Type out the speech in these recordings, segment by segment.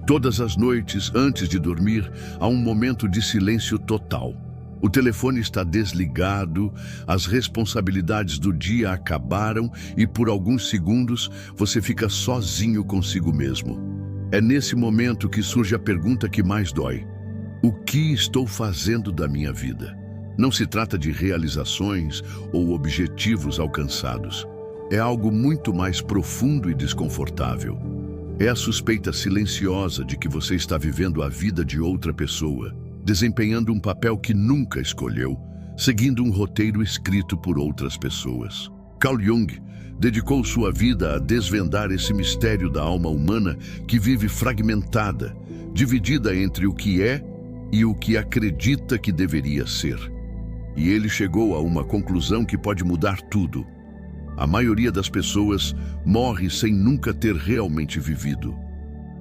Todas as noites, antes de dormir, há um momento de silêncio total. O telefone está desligado, as responsabilidades do dia acabaram e por alguns segundos você fica sozinho consigo mesmo. É nesse momento que surge a pergunta que mais dói: o que estou fazendo da minha vida? Não se trata de realizações ou objetivos alcançados. É algo muito mais profundo e desconfortável. É a suspeita silenciosa de que você está vivendo a vida de outra pessoa, desempenhando um papel que nunca escolheu, seguindo um roteiro escrito por outras pessoas. Carl Jung dedicou sua vida a desvendar esse mistério da alma humana que vive fragmentada, dividida entre o que é e o que acredita que deveria ser. E ele chegou a uma conclusão que pode mudar tudo. A maioria das pessoas morre sem nunca ter realmente vivido.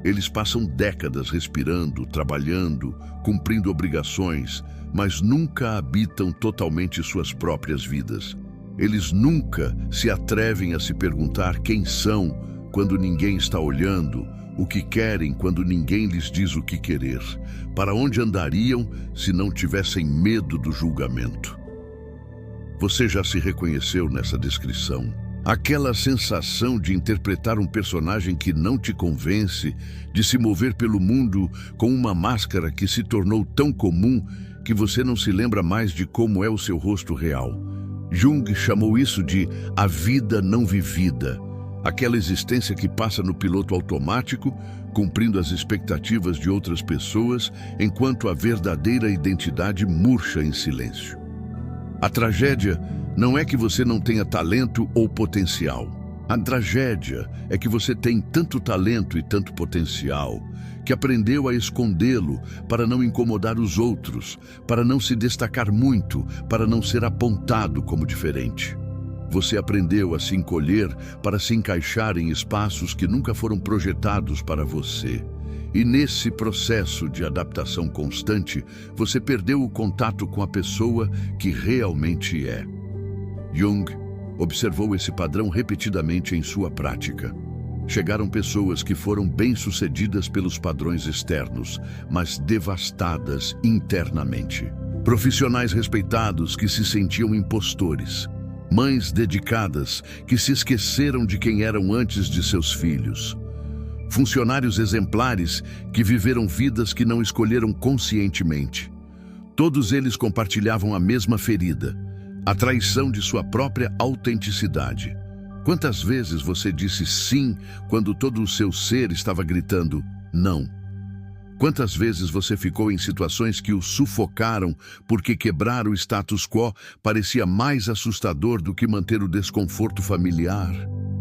Eles passam décadas respirando, trabalhando, cumprindo obrigações, mas nunca habitam totalmente suas próprias vidas. Eles nunca se atrevem a se perguntar quem são quando ninguém está olhando, o que querem quando ninguém lhes diz o que querer, para onde andariam se não tivessem medo do julgamento. Você já se reconheceu nessa descrição? Aquela sensação de interpretar um personagem que não te convence, de se mover pelo mundo com uma máscara que se tornou tão comum que você não se lembra mais de como é o seu rosto real. Jung chamou isso de a vida não vivida, aquela existência que passa no piloto automático, cumprindo as expectativas de outras pessoas, enquanto a verdadeira identidade murcha em silêncio. A tragédia não é que você não tenha talento ou potencial. A tragédia é que você tem tanto talento e tanto potencial que aprendeu a escondê-lo para não incomodar os outros, para não se destacar muito, para não ser apontado como diferente. Você aprendeu a se encolher para se encaixar em espaços que nunca foram projetados para você. E nesse processo de adaptação constante, você perdeu o contato com a pessoa que realmente é. Jung observou esse padrão repetidamente em sua prática. Chegaram pessoas que foram bem-sucedidas pelos padrões externos, mas devastadas internamente. Profissionais respeitados que se sentiam impostores. Mães dedicadas que se esqueceram de quem eram antes de seus filhos. Funcionários exemplares que viveram vidas que não escolheram conscientemente. Todos eles compartilhavam a mesma ferida, a traição de sua própria autenticidade. Quantas vezes você disse sim quando todo o seu ser estava gritando não? Quantas vezes você ficou em situações que o sufocaram porque quebrar o status quo parecia mais assustador do que manter o desconforto familiar?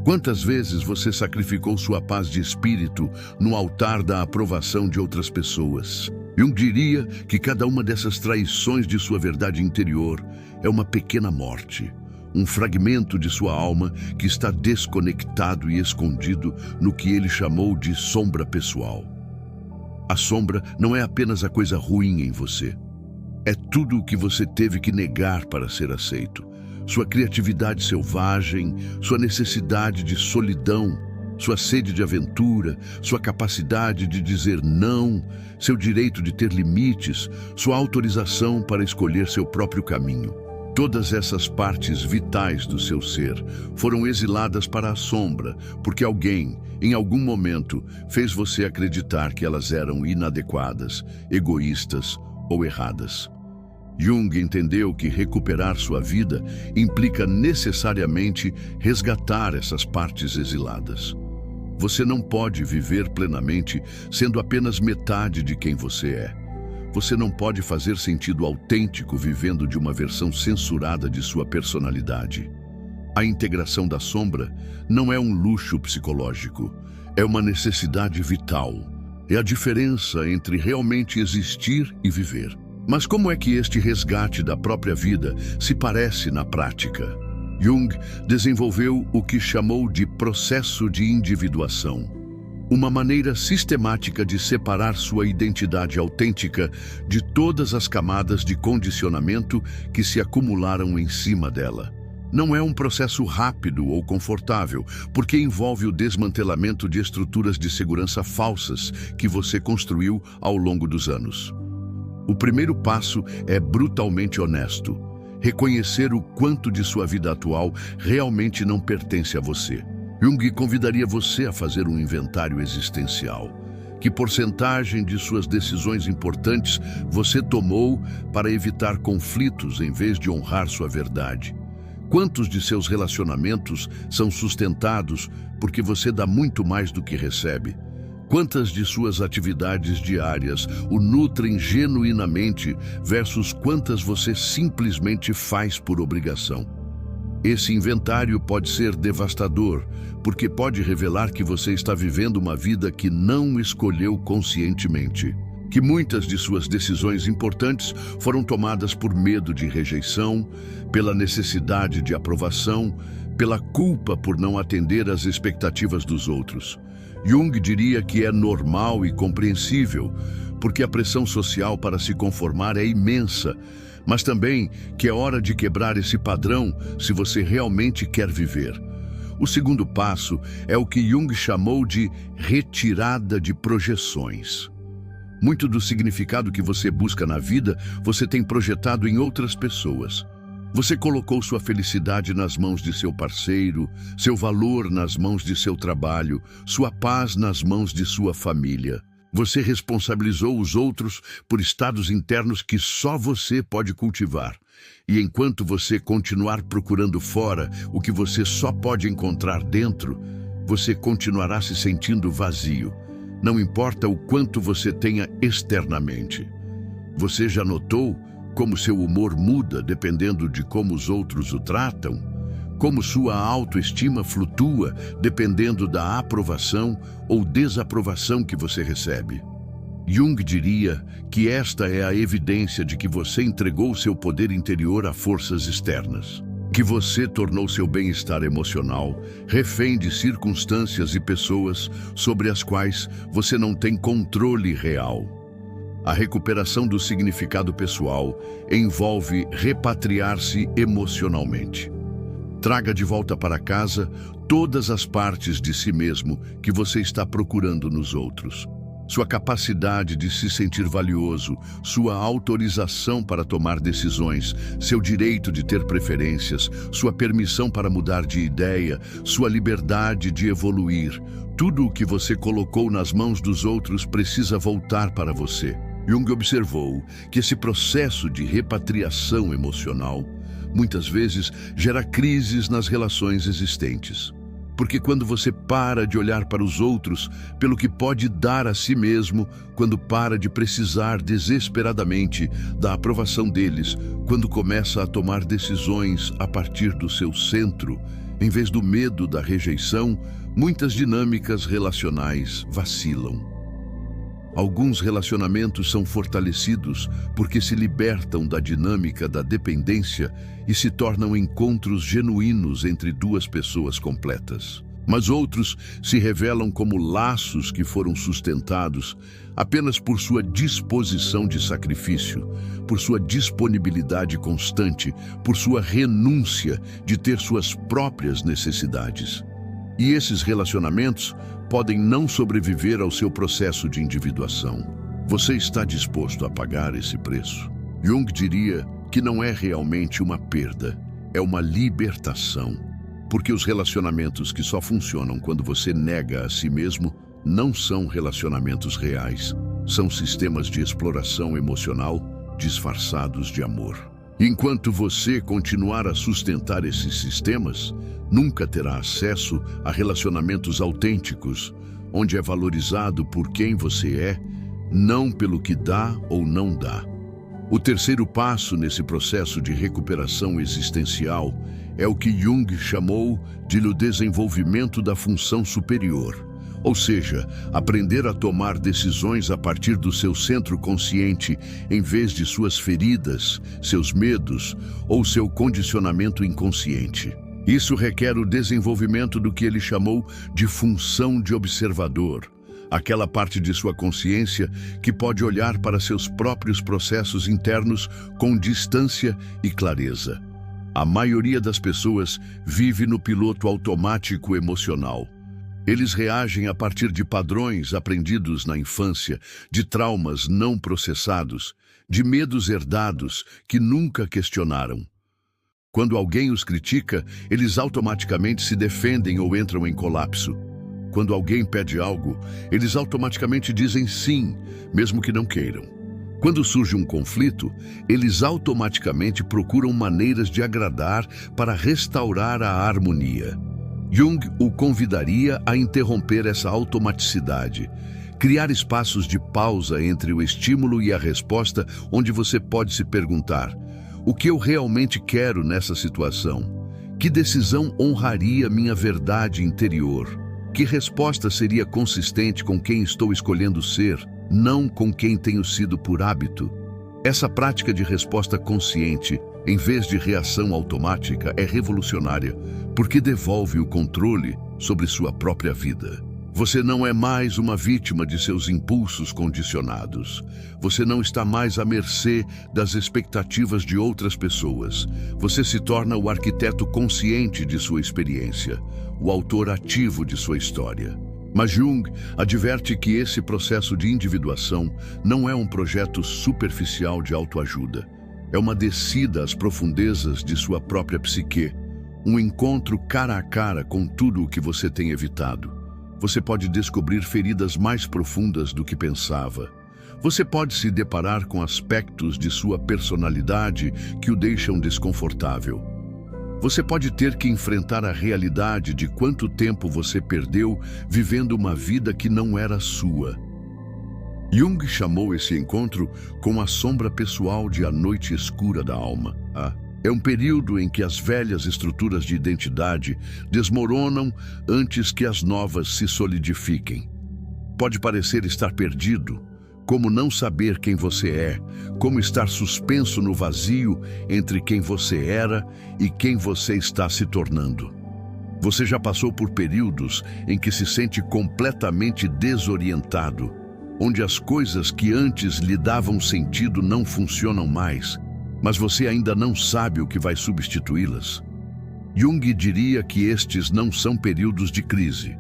Quantas vezes você sacrificou sua paz de espírito no altar da aprovação de outras pessoas? Eu diria que cada uma dessas traições de sua verdade interior é uma pequena morte, um fragmento de sua alma que está desconectado e escondido no que ele chamou de sombra pessoal. A sombra não é apenas a coisa ruim em você. É tudo o que você teve que negar para ser aceito. Sua criatividade selvagem, sua necessidade de solidão, sua sede de aventura, sua capacidade de dizer não, seu direito de ter limites, sua autorização para escolher seu próprio caminho. Todas essas partes vitais do seu ser foram exiladas para a sombra, porque alguém, em algum momento, fez você acreditar que elas eram inadequadas, egoístas ou erradas. Jung entendeu que recuperar sua vida implica necessariamente resgatar essas partes exiladas. Você não pode viver plenamente sendo apenas metade de quem você é. Você não pode fazer sentido autêntico vivendo de uma versão censurada de sua personalidade. A integração da sombra não é um luxo psicológico, é uma necessidade vital. É a diferença entre realmente existir e viver. Mas como é que este resgate da própria vida se parece na prática? Jung desenvolveu o que chamou de processo de individuação. Uma maneira sistemática de separar sua identidade autêntica de todas as camadas de condicionamento que se acumularam em cima dela. Não é um processo rápido ou confortável, porque envolve o desmantelamento de estruturas de segurança falsas que você construiu ao longo dos anos. O primeiro passo é brutalmente honesto. Reconhecer o quanto de sua vida atual realmente não pertence a você. Jung convidaria você a fazer um inventário existencial. Que porcentagem de suas decisões importantes você tomou para evitar conflitos em vez de honrar sua verdade? Quantos de seus relacionamentos são sustentados porque você dá muito mais do que recebe? Quantas de suas atividades diárias o nutrem genuinamente versus quantas você simplesmente faz por obrigação? Esse inventário pode ser devastador, porque pode revelar que você está vivendo uma vida que não escolheu conscientemente. Que muitas de suas decisões importantes foram tomadas por medo de rejeição, pela necessidade de aprovação, pela culpa por não atender às expectativas dos outros. Jung diria que é normal e compreensível, porque a pressão social para se conformar é imensa, mas também que é hora de quebrar esse padrão se você realmente quer viver. O segundo passo é o que Jung chamou de retirada de projeções. Muito do significado que você busca na vida, você tem projetado em outras pessoas. Você colocou sua felicidade nas mãos de seu parceiro, seu valor nas mãos de seu trabalho, sua paz nas mãos de sua família. Você responsabilizou os outros por estados internos que só você pode cultivar. E enquanto você continuar procurando fora o que você só pode encontrar dentro, você continuará se sentindo vazio. Não importa o quanto você tenha externamente. Você já notou como seu humor muda dependendo de como os outros o tratam? Como sua autoestima flutua dependendo da aprovação ou desaprovação que você recebe? Jung diria que esta é a evidência de que você entregou seu poder interior a forças externas. Que você tornou seu bem-estar emocional refém de circunstâncias e pessoas sobre as quais você não tem controle real. A recuperação do significado pessoal envolve repatriar-se emocionalmente. Traga de volta para casa todas as partes de si mesmo que você está procurando nos outros. Sua capacidade de se sentir valioso, sua autorização para tomar decisões, seu direito de ter preferências, sua permissão para mudar de ideia, sua liberdade de evoluir. Tudo o que você colocou nas mãos dos outros precisa voltar para você. Jung observou que esse processo de repatriação emocional muitas vezes gera crises nas relações existentes. Porque quando você para de olhar para os outros pelo que pode dar a si mesmo, quando para de precisar desesperadamente da aprovação deles, quando começa a tomar decisões a partir do seu centro, em vez do medo da rejeição, muitas dinâmicas relacionais vacilam. Alguns relacionamentos são fortalecidos porque se libertam da dinâmica da dependência e se tornam encontros genuínos entre duas pessoas completas. Mas outros se revelam como laços que foram sustentados apenas por sua disposição de sacrifício, por sua disponibilidade constante, por sua renúncia de ter suas próprias necessidades. E esses relacionamentos podem não sobreviver ao seu processo de individuação. Você está disposto a pagar esse preço? Jung diria que não é realmente uma perda, é uma libertação. Porque os relacionamentos que só funcionam quando você nega a si mesmo não são relacionamentos reais, são sistemas de exploração emocional disfarçados de amor. Enquanto você continuar a sustentar esses sistemas, nunca terá acesso a relacionamentos autênticos, onde é valorizado por quem você é, não pelo que dá ou não dá. O terceiro passo nesse processo de recuperação existencial é o que Jung chamou de o desenvolvimento da função superior, ou seja, aprender a tomar decisões a partir do seu centro consciente em vez de suas feridas, seus medos ou seu condicionamento inconsciente. Isso requer o desenvolvimento do que ele chamou de função de observador, aquela parte de sua consciência que pode olhar para seus próprios processos internos com distância e clareza. A maioria das pessoas vive no piloto automático emocional. Eles reagem a partir de padrões aprendidos na infância, de traumas não processados, de medos herdados que nunca questionaram. Quando alguém os critica, eles automaticamente se defendem ou entram em colapso. Quando alguém pede algo, eles automaticamente dizem sim, mesmo que não queiram. Quando surge um conflito, eles automaticamente procuram maneiras de agradar para restaurar a harmonia. Jung o convidaria a interromper essa automaticidade, criar espaços de pausa entre o estímulo e a resposta, onde você pode se perguntar: o que eu realmente quero nessa situação? Que decisão honraria minha verdade interior? Que resposta seria consistente com quem estou escolhendo ser, não com quem tenho sido por hábito? Essa prática de resposta consciente, em vez de reação automática, é revolucionária, porque devolve o controle sobre sua própria vida. Você não é mais uma vítima de seus impulsos condicionados. Você não está mais à mercê das expectativas de outras pessoas. Você se torna o arquiteto consciente de sua experiência, o autor ativo de sua história. Mas Jung adverte que esse processo de individuação não é um projeto superficial de autoajuda. É uma descida às profundezas de sua própria psique, um encontro cara a cara com tudo o que você tem evitado. Você pode descobrir feridas mais profundas do que pensava. Você pode se deparar com aspectos de sua personalidade que o deixam desconfortável. Você pode ter que enfrentar a realidade de quanto tempo você perdeu vivendo uma vida que não era sua. Jung chamou esse encontro com a sombra pessoal de A Noite Escura da Alma. É um período em que as velhas estruturas de identidade desmoronam antes que as novas se solidifiquem. Pode parecer estar perdido, como não saber quem você é, como estar suspenso no vazio entre quem você era e quem você está se tornando. Você já passou por períodos em que se sente completamente desorientado, onde as coisas que antes lhe davam sentido não funcionam mais, mas você ainda não sabe o que vai substituí-las. Jung diria que estes não são períodos de crise,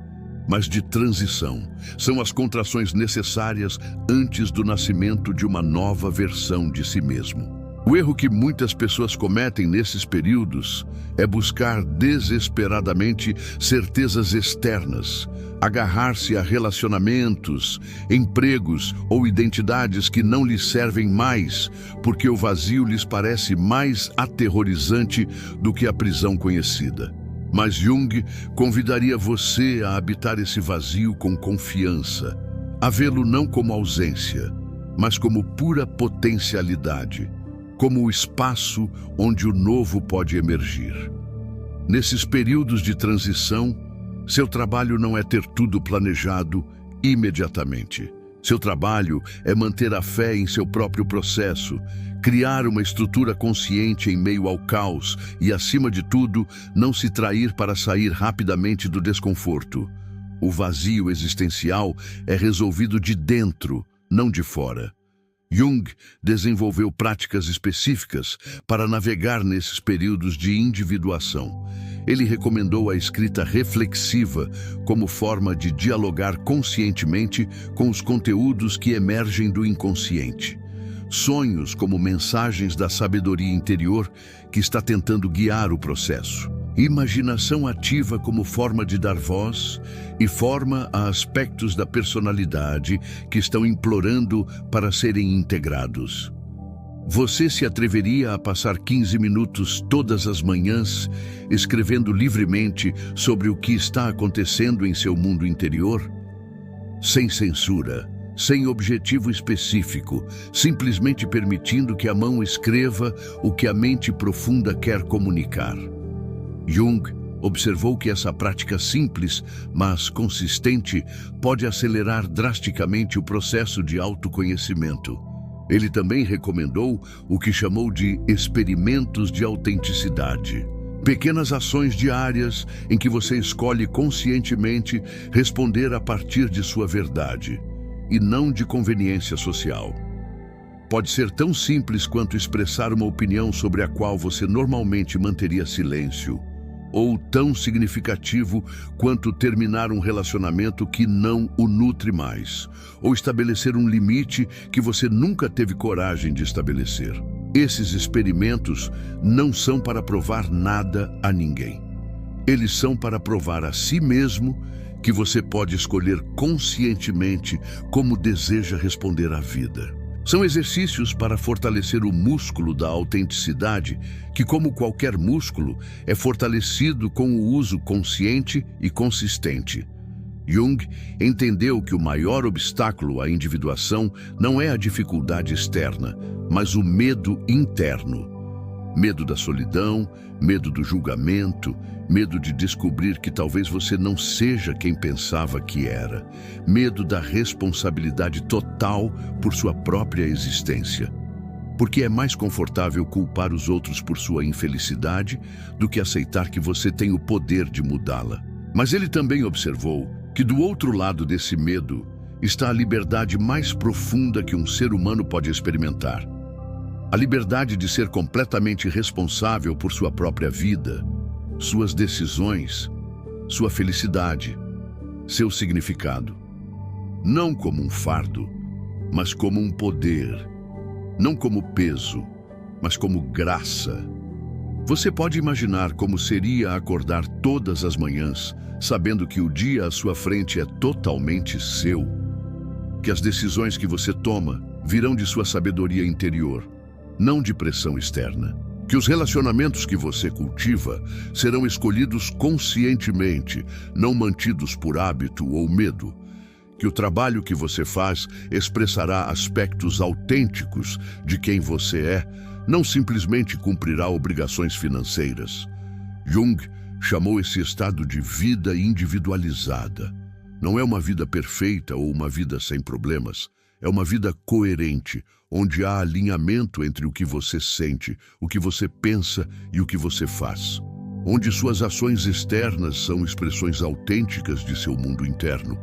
mas de transição. São as contrações necessárias antes do nascimento de uma nova versão de si mesmo. O erro que muitas pessoas cometem nesses períodos é buscar desesperadamente certezas externas, agarrar-se a relacionamentos, empregos ou identidades que não lhes servem mais, porque o vazio lhes parece mais aterrorizante do que a prisão conhecida. Mas Jung convidaria você a habitar esse vazio com confiança, a vê-lo não como ausência, mas como pura potencialidade, como o espaço onde o novo pode emergir. Nesses períodos de transição, seu trabalho não é ter tudo planejado imediatamente. Seu trabalho é manter a fé em seu próprio processo, criar uma estrutura consciente em meio ao caos e, acima de tudo, não se trair para sair rapidamente do desconforto. O vazio existencial é resolvido de dentro, não de fora. Jung desenvolveu práticas específicas para navegar nesses períodos de individuação. Ele recomendou a escrita reflexiva como forma de dialogar conscientemente com os conteúdos que emergem do inconsciente. Sonhos como mensagens da sabedoria interior que está tentando guiar o processo. Imaginação ativa como forma de dar voz e forma a aspectos da personalidade que estão implorando para serem integrados. Você se atreveria a passar 15 minutos todas as manhãs escrevendo livremente sobre o que está acontecendo em seu mundo interior? Sem censura, sem objetivo específico, simplesmente permitindo que a mão escreva o que a mente profunda quer comunicar. Jung observou que essa prática simples, mas consistente, pode acelerar drasticamente o processo de autoconhecimento. Ele também recomendou o que chamou de experimentos de autenticidade. Pequenas ações diárias em que você escolhe conscientemente responder a partir de sua verdade, e não de conveniência social. Pode ser tão simples quanto expressar uma opinião sobre a qual você normalmente manteria silêncio, ou tão significativo quanto terminar um relacionamento que não o nutre mais, ou estabelecer um limite que você nunca teve coragem de estabelecer. Esses experimentos não são para provar nada a ninguém. Eles são para provar a si mesmo que você pode escolher conscientemente como deseja responder à vida. São exercícios para fortalecer o músculo da autenticidade, que, como qualquer músculo, é fortalecido com o uso consciente e consistente. Jung entendeu que o maior obstáculo à individuação não é a dificuldade externa, mas o medo interno. Medo da solidão, medo do julgamento, medo de descobrir que talvez você não seja quem pensava que era, medo da responsabilidade total por sua própria existência. Porque é mais confortável culpar os outros por sua infelicidade do que aceitar que você tem o poder de mudá-la. Mas ele também observou que do outro lado desse medo está a liberdade mais profunda que um ser humano pode experimentar. A liberdade de ser completamente responsável por sua própria vida, suas decisões, sua felicidade, seu significado. Não como um fardo, mas como um poder. Não como peso, mas como graça. Você pode imaginar como seria acordar todas as manhãs, sabendo que o dia à sua frente é totalmente seu, que as decisões que você toma virão de sua sabedoria interior, não de pressão externa. Que os relacionamentos que você cultiva serão escolhidos conscientemente, não mantidos por hábito ou medo. Que o trabalho que você faz expressará aspectos autênticos de quem você é, não simplesmente cumprirá obrigações financeiras. Jung chamou esse estado de vida individualizada. Não é uma vida perfeita ou uma vida sem problemas. É uma vida coerente, onde há alinhamento entre o que você sente, o que você pensa e o que você faz. Onde suas ações externas são expressões autênticas de seu mundo interno,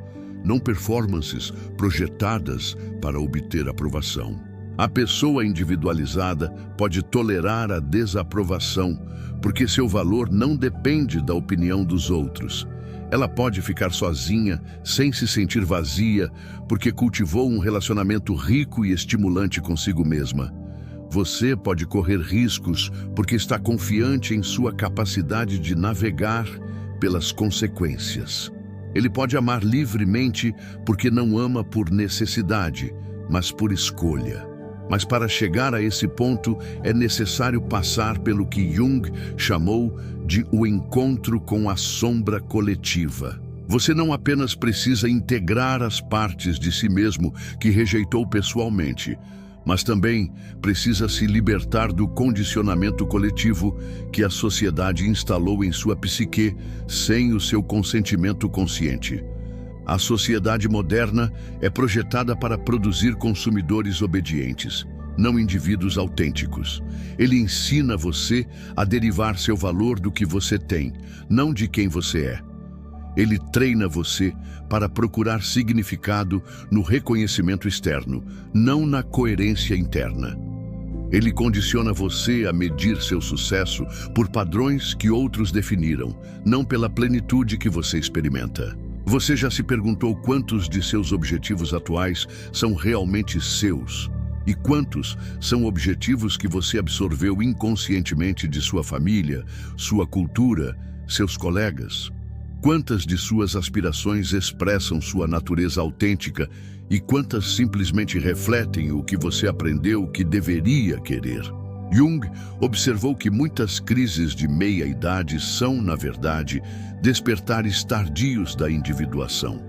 não performances projetadas para obter aprovação. A pessoa individualizada pode tolerar a desaprovação, porque seu valor não depende da opinião dos outros. Ela pode ficar sozinha, sem se sentir vazia, porque cultivou um relacionamento rico e estimulante consigo mesma. Você pode correr riscos porque está confiante em sua capacidade de navegar pelas consequências. Ele pode amar livremente porque não ama por necessidade, mas por escolha. Mas para chegar a esse ponto é necessário passar pelo que Jung chamou de o encontro com a sombra coletiva. Você não apenas precisa integrar as partes de si mesmo que rejeitou pessoalmente, mas também precisa se libertar do condicionamento coletivo que a sociedade instalou em sua psique sem o seu consentimento consciente. A sociedade moderna é projetada para produzir consumidores obedientes, não indivíduos autênticos. Ele ensina você a derivar seu valor do que você tem, não de quem você é. Ele treina você para procurar significado no reconhecimento externo, não na coerência interna. Ele condiciona você a medir seu sucesso por padrões que outros definiram, não pela plenitude que você experimenta. Você já se perguntou quantos de seus objetivos atuais são realmente seus? E quantos são objetivos que você absorveu inconscientemente de sua família, sua cultura, seus colegas? Quantas de suas aspirações expressam sua natureza autêntica e quantas simplesmente refletem o que você aprendeu que deveria querer? Jung observou que muitas crises de meia-idade são, na verdade, despertares tardios da individuação.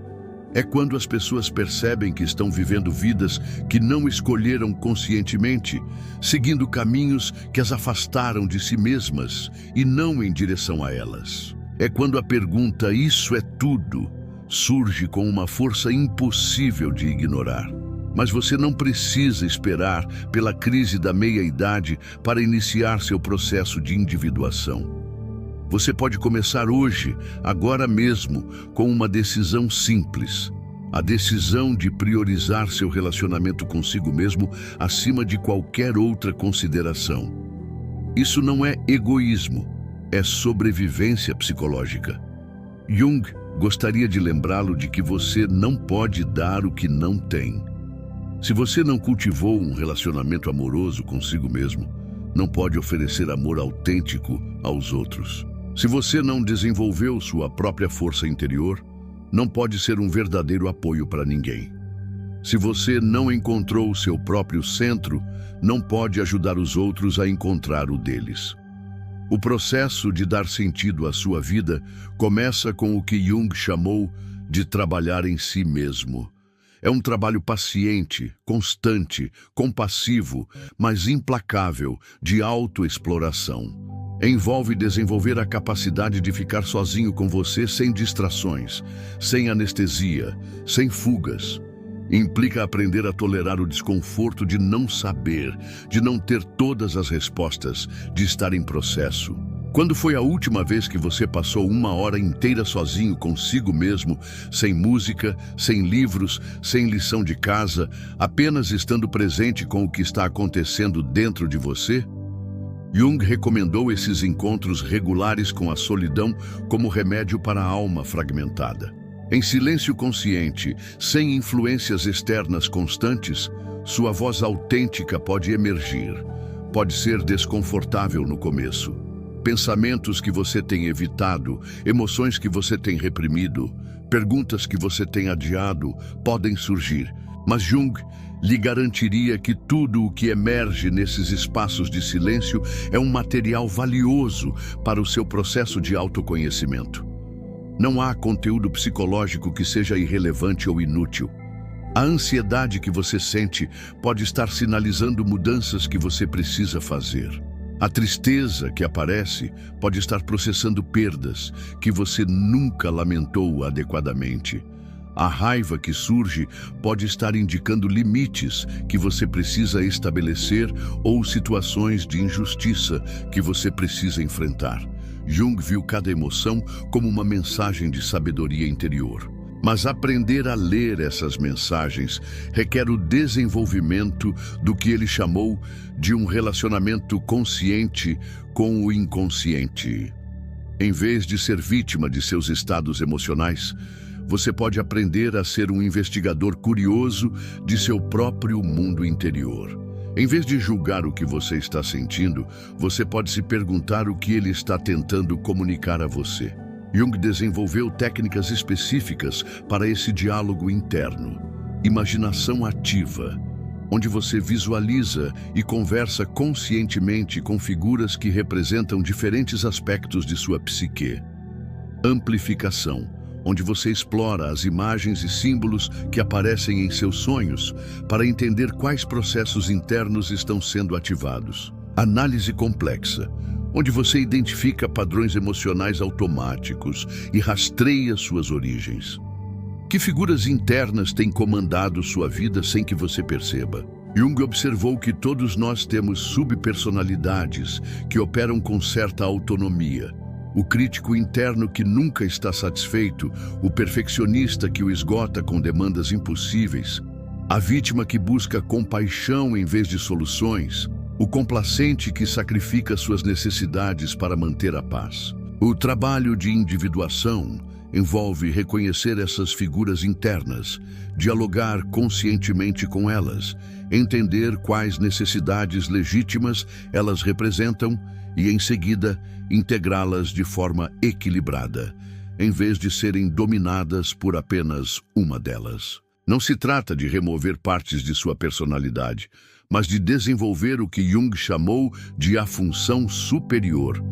É quando as pessoas percebem que estão vivendo vidas que não escolheram conscientemente, seguindo caminhos que as afastaram de si mesmas e não em direção a elas. É quando a pergunta "isso é tudo" surge com uma força impossível de ignorar. Mas você não precisa esperar pela crise da meia-idade para iniciar seu processo de individuação. Você pode começar hoje, agora mesmo, com uma decisão simples: A decisão de priorizar seu relacionamento consigo mesmo acima de qualquer outra consideração. Isso não é egoísmo, é sobrevivência psicológica. Jung gostaria de lembrá-lo de que você não pode dar o que não tem. Se você não cultivou um relacionamento amoroso consigo mesmo, não pode oferecer amor autêntico aos outros. Se você não desenvolveu sua própria força interior, não pode ser um verdadeiro apoio para ninguém. Se você não encontrou seu próprio centro, não pode ajudar os outros a encontrar o deles. O processo de dar sentido à sua vida começa com o que Jung chamou de trabalhar em si mesmo. É um trabalho paciente, constante, compassivo, mas implacável, de autoexploração. Envolve desenvolver a capacidade de ficar sozinho com você sem distrações, sem anestesia, sem fugas. Implica aprender a tolerar o desconforto de não saber, de não ter todas as respostas, de estar em processo. Quando foi a última vez que você passou uma hora inteira sozinho consigo mesmo, sem música, sem livros, sem lição de casa, apenas estando presente com o que está acontecendo dentro de você? Jung recomendou esses encontros regulares com a solidão como remédio para a alma fragmentada. Em silêncio consciente, sem influências externas constantes, sua voz autêntica pode emergir. Pode ser desconfortável no começo. Pensamentos que você tem evitado, emoções que você tem reprimido, perguntas que você tem adiado podem surgir. Mas Jung lhe garantiria que tudo o que emerge nesses espaços de silêncio é um material valioso para o seu processo de autoconhecimento. Não há conteúdo psicológico que seja irrelevante ou inútil. A ansiedade que você sente pode estar sinalizando mudanças que você precisa fazer. A tristeza que aparece pode estar processando perdas que você nunca lamentou adequadamente. A raiva que surge pode estar indicando limites que você precisa estabelecer ou situações de injustiça que você precisa enfrentar. Jung viu cada emoção como uma mensagem de sabedoria interior. Mas aprender a ler essas mensagens requer o desenvolvimento do que ele chamou de um relacionamento consciente com o inconsciente. Em vez de ser vítima de seus estados emocionais, você pode aprender a ser um investigador curioso de seu próprio mundo interior. Em vez de julgar o que você está sentindo, você pode se perguntar o que ele está tentando comunicar a você. Jung desenvolveu técnicas específicas para esse diálogo interno. Imaginação ativa, onde você visualiza e conversa conscientemente com figuras que representam diferentes aspectos de sua psique. Amplificação, onde você explora as imagens e símbolos que aparecem em seus sonhos para entender quais processos internos estão sendo ativados. Análise complexa, onde você identifica padrões emocionais automáticos e rastreia suas origens. Que figuras internas têm comandado sua vida sem que você perceba? Jung observou que todos nós temos subpersonalidades que operam com certa autonomia. O crítico interno que nunca está satisfeito, o perfeccionista que o esgota com demandas impossíveis, a vítima que busca compaixão em vez de soluções, o complacente que sacrifica suas necessidades para manter a paz. O trabalho de individuação envolve reconhecer essas figuras internas, dialogar conscientemente com elas, entender quais necessidades legítimas elas representam e, em seguida, integrá-las de forma equilibrada, em vez de serem dominadas por apenas uma delas. Não se trata de remover partes de sua personalidade, mas de desenvolver o que Jung chamou de a função superior,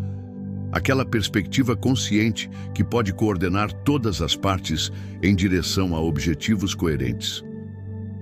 aquela perspectiva consciente que pode coordenar todas as partes em direção a objetivos coerentes.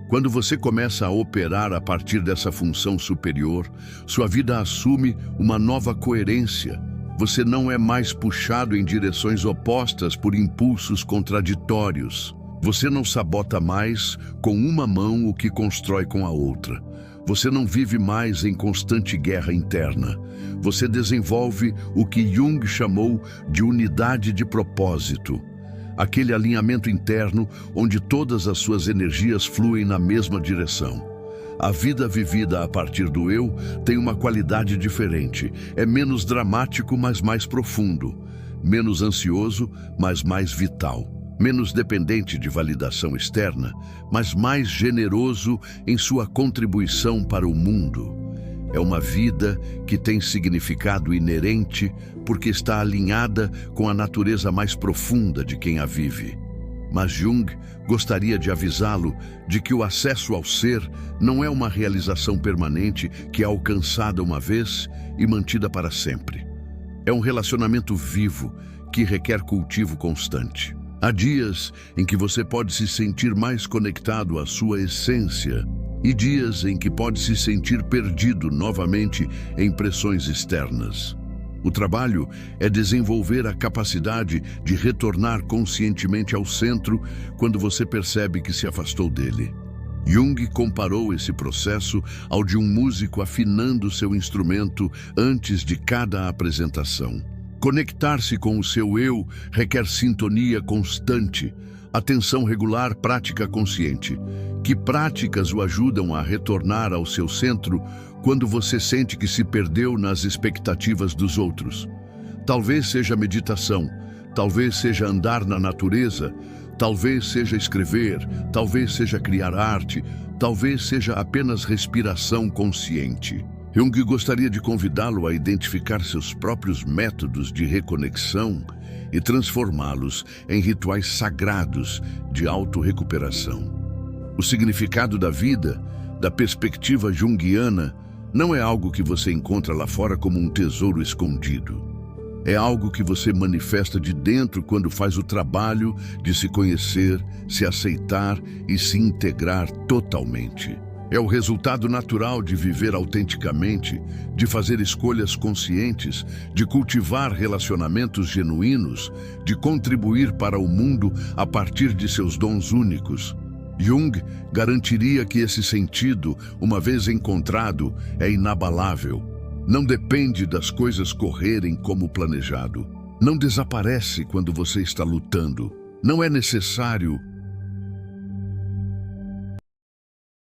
Quando você começa a operar a partir dessa função superior, sua vida assume uma nova coerência. Você não é mais puxado em direções opostas por impulsos contraditórios. Você não sabota mais com uma mão o que constrói com a outra. Você não vive mais em constante guerra interna. Você desenvolve o que Jung chamou de unidade de propósito. aquele alinhamento interno onde todas as suas energias fluem na mesma direção. A vida vivida a partir do eu tem uma qualidade diferente. É menos dramático, mas mais profundo. Menos ansioso, mas mais vital. Menos dependente de validação externa, mas mais generoso em sua contribuição para o mundo. É uma vida que tem significado inerente porque está alinhada com a natureza mais profunda de quem a vive. Mas Jung gostaria de avisá-lo de que o acesso ao ser não é uma realização permanente que é alcançada uma vez e mantida para sempre. É um relacionamento vivo que requer cultivo constante. Há dias em que você pode se sentir mais conectado à sua essência e dias em que pode se sentir perdido novamente em pressões externas. O trabalho é desenvolver a capacidade de retornar conscientemente ao centro quando você percebe que se afastou dele. Jung comparou esse processo ao de um músico afinando seu instrumento antes de cada apresentação. Conectar-se com o seu eu requer sintonia constante, atenção regular, prática consciente. Que práticas o ajudam a retornar ao seu centro quando você sente que se perdeu nas expectativas dos outros? Talvez seja meditação, talvez seja andar na natureza, talvez seja escrever, talvez seja criar arte, talvez seja apenas respiração consciente. Jung gostaria de convidá-lo a identificar seus próprios métodos de reconexão e transformá-los em rituais sagrados de autorrecuperação. O significado da vida, da perspectiva junguiana, não é algo que você encontra lá fora como um tesouro escondido. É algo que você manifesta de dentro quando faz o trabalho de se conhecer, se aceitar e se integrar totalmente. É o resultado natural de viver autenticamente, de fazer escolhas conscientes, de cultivar relacionamentos genuínos, de contribuir para o mundo a partir de seus dons únicos. Jung garantiria que esse sentido, uma vez encontrado, é inabalável. Não depende das coisas correrem como planejado. Não desaparece quando você está lutando. Não é necessário